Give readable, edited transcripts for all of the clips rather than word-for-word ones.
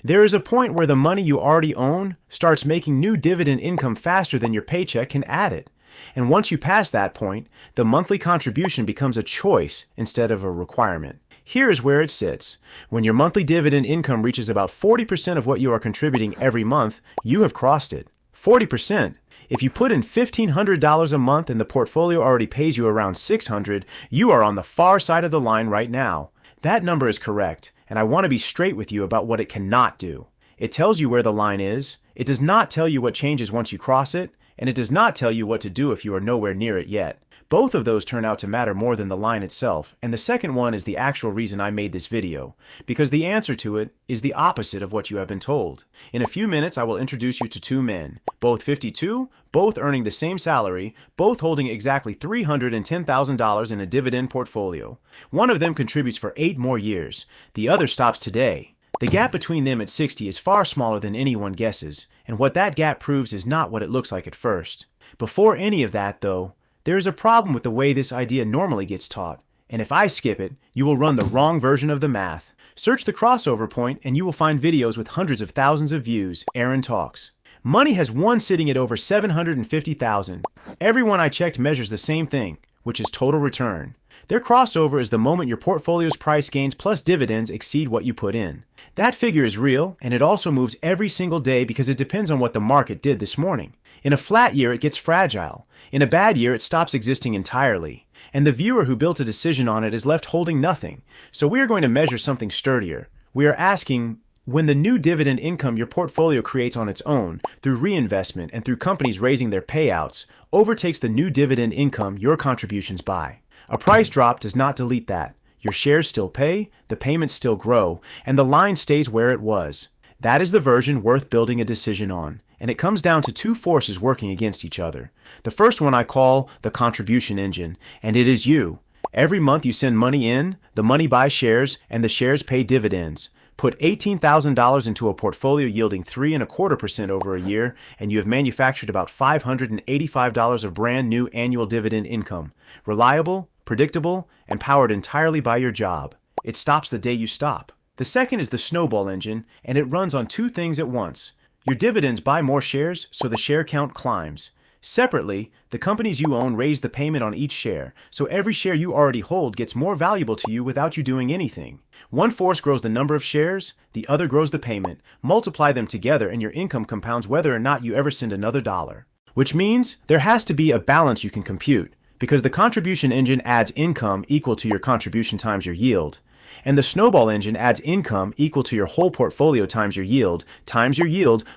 There is a point where the money you already own starts making new dividend income faster than your paycheck can add it. And once you pass that point, the monthly contribution becomes a choice instead of a requirement. Here is where it sits. When your monthly dividend income reaches about 40% of what you are contributing every month, you have crossed it. 40%. If you put in $1,500 a month and the portfolio already pays you around $600, you are on the far side of the line right now. That number is correct, and I want to be straight with you about what it cannot do. It tells you where the line is, it does not tell you what changes once you cross it, and it does not tell you what to do if you are nowhere near it yet. Both of those turn out to matter more than the line itself, and the second one is the actual reason I made this video, because the answer to it is the opposite of what you have been told. In a few minutes, I will introduce you to two men, both 52, both earning the same salary, both holding exactly $310,000 in a dividend portfolio. One of them contributes for 8 more years. The other stops today. The gap between them at 60 is far smaller than anyone guesses, and what that gap proves is not what it looks like at first. Before any of that, though, there is a problem with the way this idea normally gets taught, and if I skip it, you will run the wrong version of the math. Search the crossover point and you will find videos with hundreds of thousands of views. Aaron talks. Money has one sitting at over 750,000. Everyone I checked measures the same thing, which is total return. Their crossover is the moment your portfolio's price gains plus dividends exceed what you put in. That figure is real, and it also moves every single day because it depends on what the market did this morning. In a flat year, it gets fragile. In a bad year, it stops existing entirely. And the viewer who built a decision on it is left holding nothing. So we are going to measure something sturdier. We are asking, when the new dividend income your portfolio creates on its own, through reinvestment and through companies raising their payouts, overtakes the new dividend income your contributions buy. A price drop does not delete that. Your shares still pay, the payments still grow, and the line stays where it was. That is the version worth building a decision on. And it comes down to two forces working against each other. The first one I call the contribution engine, and it is you. Every month you send money in, the money buys shares, and the shares pay dividends. Put $18,000 into a portfolio yielding 3.25% over a year, and you have manufactured about $585 of brand new annual dividend income. Reliable, predictable, and powered entirely by your job. It stops the day you stop. The second is the Snowball Engine, and it runs on two things at once. Your dividends buy more shares, so the share count climbs. Separately, the companies you own raise the payment on each share, so every share you already hold gets more valuable to you without you doing anything. One force grows the number of shares, the other grows the payment. Multiply them together and your income compounds whether or not you ever send another dollar. Which means there has to be a balance you can compute, because the contribution engine adds income equal to your contribution times your yield. And the Snowball Engine adds income equal to your whole portfolio times your yield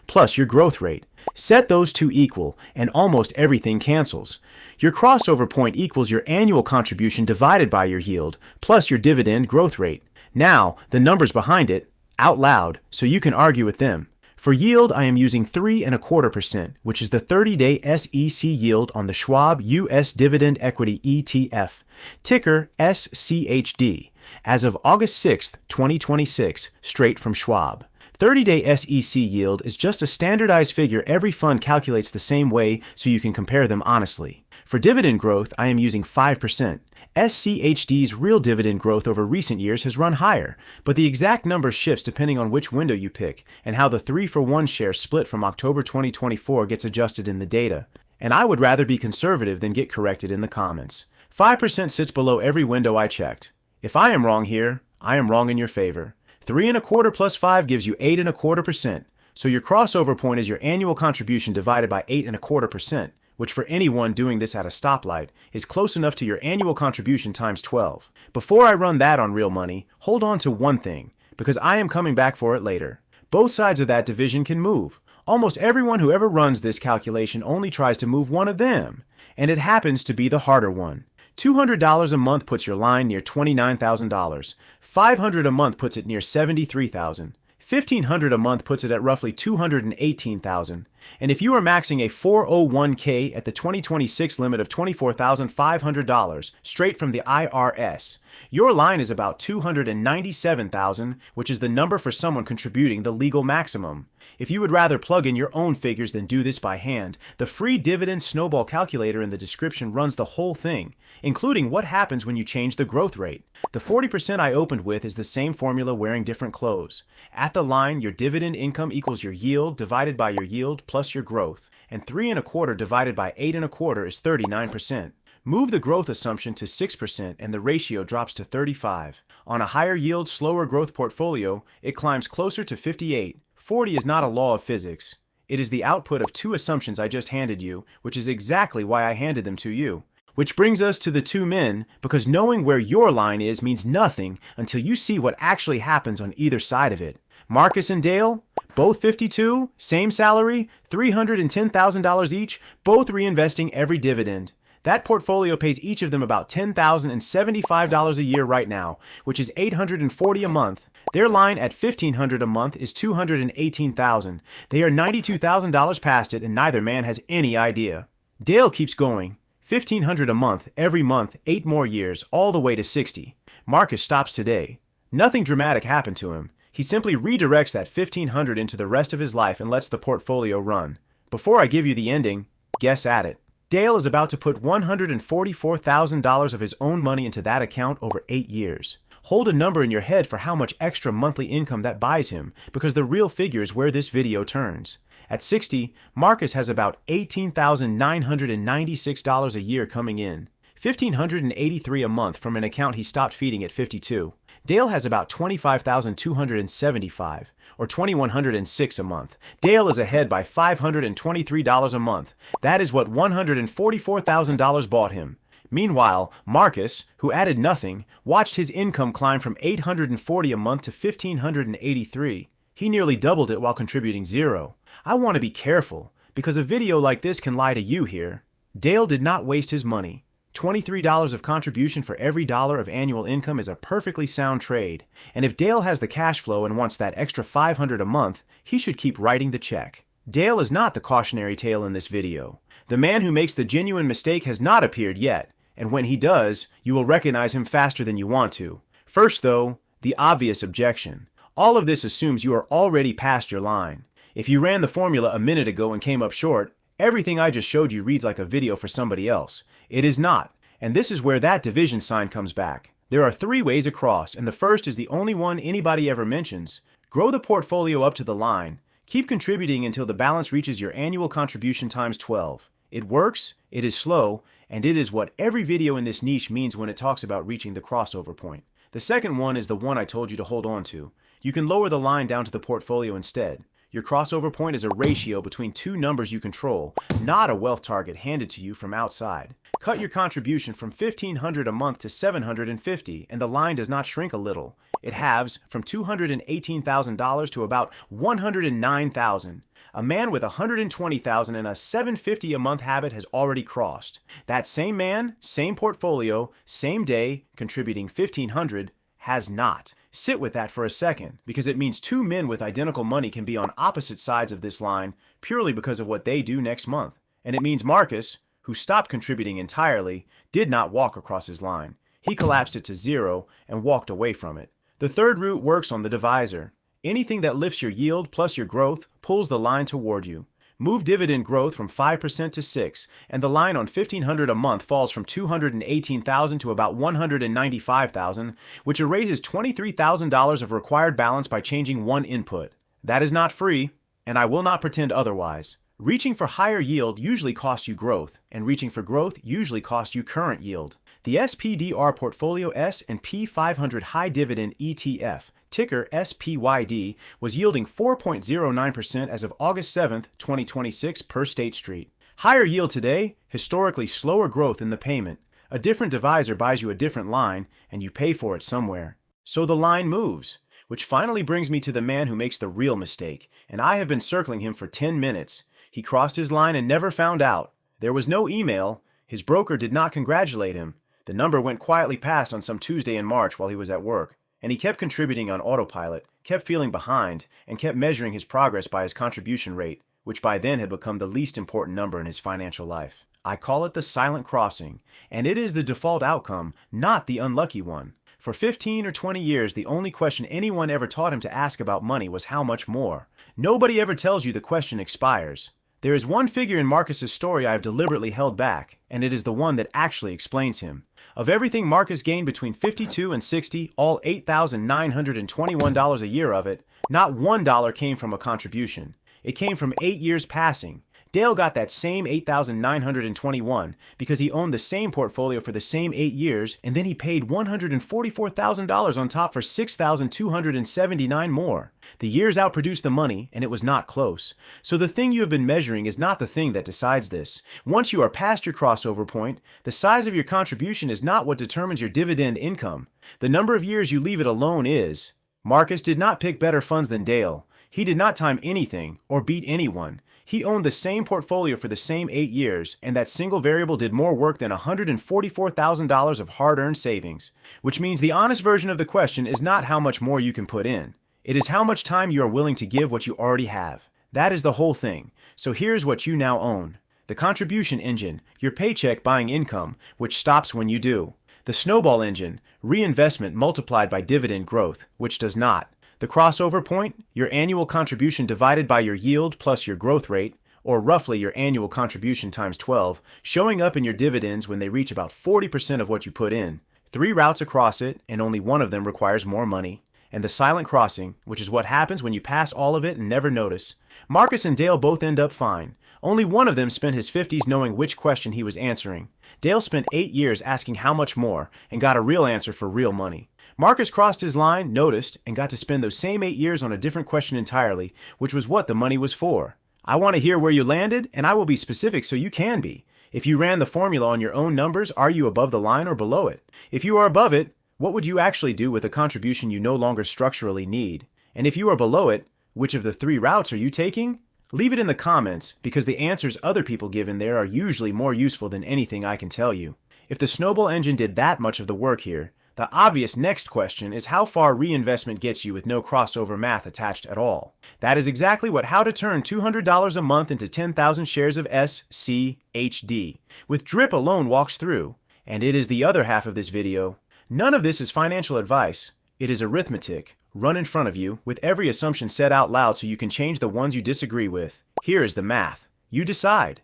plus your growth rate. Set those two equal, and almost everything cancels. Your crossover point equals your annual contribution divided by your yield, plus your dividend growth rate. Now, the numbers behind it, out loud, so you can argue with them. For yield, I am using 3.25%, which is the 30-day SEC yield on the Schwab US Dividend Equity ETF, ticker SCHD. As of August 6th, 2026, straight from Schwab. 30-day SEC yield is just a standardized figure every fund calculates the same way so you can compare them honestly. For dividend growth, I am using 5%. SCHD's real dividend growth over recent years has run higher, but the exact number shifts depending on which window you pick and how the 3-for-1 share split from October 2024 gets adjusted in the data. And I would rather be conservative than get corrected in the comments. 5% sits below every window I checked. If I am wrong here, I am wrong in your favor. 3.25 plus 5 gives you 8.25%. So your crossover point is your annual contribution divided by 8.25%, which for anyone doing this at a stoplight is close enough to your annual contribution times 12. Before I run that on real money, hold on to one thing, because I am coming back for it later. Both sides of that division can move. Almost everyone who ever runs this calculation only tries to move one of them, and it happens to be the harder one. $200 a month puts your line near $29,000. $500 a month puts it near $73,000. $1,500 a month puts it at roughly $218,000. And if you are maxing a 401k at the 2026 limit of $24,500 straight from the IRS, your line is about $297,000, which is the number for someone contributing the legal maximum. If you would rather plug in your own figures than do this by hand, the free Dividend Snowball calculator in the description runs the whole thing, including what happens when you change the growth rate. The 40% I opened with is the same formula wearing different clothes. At the line, your dividend income equals your yield divided by your yield plus your growth, and 3 1/4 divided by 8 1/4 is 39%. Move the growth assumption to 6% and the ratio drops to 35. On a higher yield, slower growth portfolio, it climbs closer to 58. 40 is not a law of physics. It is the output of two assumptions I just handed you, which is exactly why I handed them to you. Which brings us to the two men, because knowing where your line is means nothing until you see what actually happens on either side of it. Marcus and Dale, both 52, same salary, $310,000 each, both reinvesting every dividend. That portfolio pays each of them about $10,075 a year right now, which is $840 a month. Their line at $1,500 a month is $218,000. They are $92,000 past it, and neither man has any idea. Dale keeps going. $1,500 a month, every month, 8 more years, all the way to 60. Marcus stops today. Nothing dramatic happened to him. He simply redirects that $1,500 into the rest of his life and lets the portfolio run. Before I give you the ending, guess at it. Dale is about to put $144,000 of his own money into that account over 8 years. Hold a number in your head for how much extra monthly income that buys him, because the real figure is where this video turns. At 60, Marcus has about $18,996 a year coming in, $1,583 a month from an account he stopped feeding at 52. Dale has about $25,275, or $2,106 a month. Dale is ahead by $523 a month. That is what $144,000 bought him. Meanwhile, Marcus, who added nothing, watched his income climb from $840 a month to $1,583. He nearly doubled it while contributing $0. I want to be careful, because a video like this can lie to you here. Dale did not waste his money. $23 of contribution for every dollar of annual income is a perfectly sound trade, and if Dale has the cash flow and wants that extra $500 a month, he should keep writing the check. Dale is not the cautionary tale in this video. The man who makes the genuine mistake has not appeared yet, and when he does, you will recognize him faster than you want to. First though, the obvious objection. All of this assumes you are already past your line. If you ran the formula a minute ago and came up short, everything I just showed you reads like a video for somebody else. It is not, and this is where that division sign comes back. There are 3 ways across, and the first is the only one anybody ever mentions. Grow the portfolio up to the line. Keep contributing until the balance reaches your annual contribution times 12. It works, it is slow, and it is what every video in this niche means when it talks about reaching the crossover point. The second one is the one I told you to hold on to. You can lower the line down to the portfolio instead. Your crossover point is a ratio between 2 numbers you control, not a wealth target handed to you from outside. Cut your contribution from $1,500 a month to $750, and the line does not shrink a little. It halves from $218,000 to about $109,000. A man with $120,000 and a $750 a month habit has already crossed. That same man, same portfolio, same day, contributing $1,500, has not. Sit with that for a second, because it means 2 men with identical money can be on opposite sides of this line purely because of what they do next month. And it means Marcus, who stopped contributing entirely, did not walk across his line. He collapsed it to 0 and walked away from it. The third route works on the divisor. Anything that lifts your yield plus your growth pulls the line toward you. Move dividend growth from 5% to 6%, and the line on $1,500 a month falls from $218,000 to about $195,000, which erases $23,000 of required balance by changing one input. That is not free, and I will not pretend otherwise. Reaching for higher yield usually costs you growth, and reaching for growth usually costs you current yield. The SPDR Portfolio S&P 500 High Dividend ETF, ticker SPYD, was yielding 4.09% as of August 7, 2026 per State Street. Higher yield today, historically slower growth in the payment. A different divisor buys you a different line, and you pay for it somewhere. So the line moves, which finally brings me to the man who makes the real mistake, and I have been circling him for 10 minutes. He crossed his line and never found out. There was no email. His broker did not congratulate him. The number went quietly past on some Tuesday in March while he was at work. And he kept contributing on autopilot, kept feeling behind, and kept measuring his progress by his contribution rate, which by then had become the least important number in his financial life. I call it the silent crossing, and it is the default outcome, not the unlucky one. For 15 or 20 years, the only question anyone ever taught him to ask about money was how much more. Nobody ever tells you the question expires. There is one figure in Marcus's story I have deliberately held back, and it is the one that actually explains him. Of everything Marcus gained between 52 and 60, all $8,921 a year of it, not $1 came from a contribution. It came from 8 years passing. Dale got that same $8,921 because he owned the same portfolio for the same 8 years, and then he paid $144,000 on top for $6,279 more. The years outproduced the money, and it was not close. So the thing you have been measuring is not the thing that decides this. Once you are past your crossover point, the size of your contribution is not what determines your dividend income. The number of years you leave it alone is. Marcus did not pick better funds than Dale. He did not time anything or beat anyone. He owned the same portfolio for the same 8 years, and that single variable did more work than $144,000 of hard-earned savings. Which means the honest version of the question is not how much more you can put in. It is how much time you are willing to give what you already have. That is the whole thing. So here's what you now own. The contribution engine, your paycheck buying income, which stops when you do. The snowball engine, reinvestment multiplied by dividend growth, which does not. The crossover point, your annual contribution divided by your yield plus your growth rate, or roughly your annual contribution times 12, showing up in your dividends when they reach about 40% of what you put in. 3 routes across it, and only one of them requires more money. And the silent crossing, which is what happens when you pass all of it and never notice. Marcus and Dale both end up fine. Only one of them spent his 50s knowing which question he was answering. Dale spent 8 years asking how much more, and got a real answer for real money. Marcus crossed his line, noticed, and got to spend those same 8 years on a different question entirely, which was what the money was for. I want to hear where you landed, and I will be specific so you can be. If you ran the formula on your own numbers, are you above the line or below it? If you are above it, what would you actually do with a contribution you no longer structurally need? And if you are below it, which of the 3 routes are you taking? Leave it in the comments, because the answers other people give in there are usually more useful than anything I can tell you. If the snowball engine did that much of the work here, the obvious next question is how far reinvestment gets you with no crossover math attached at all. That is exactly what How to Turn $200 a Month into 10,000 Shares of SCHD with Drip alone walks through. And it is the other half of this video. None of this is financial advice. It is arithmetic, run in front of you, with every assumption said out loud so you can change the ones you disagree with. Here is the math. You decide.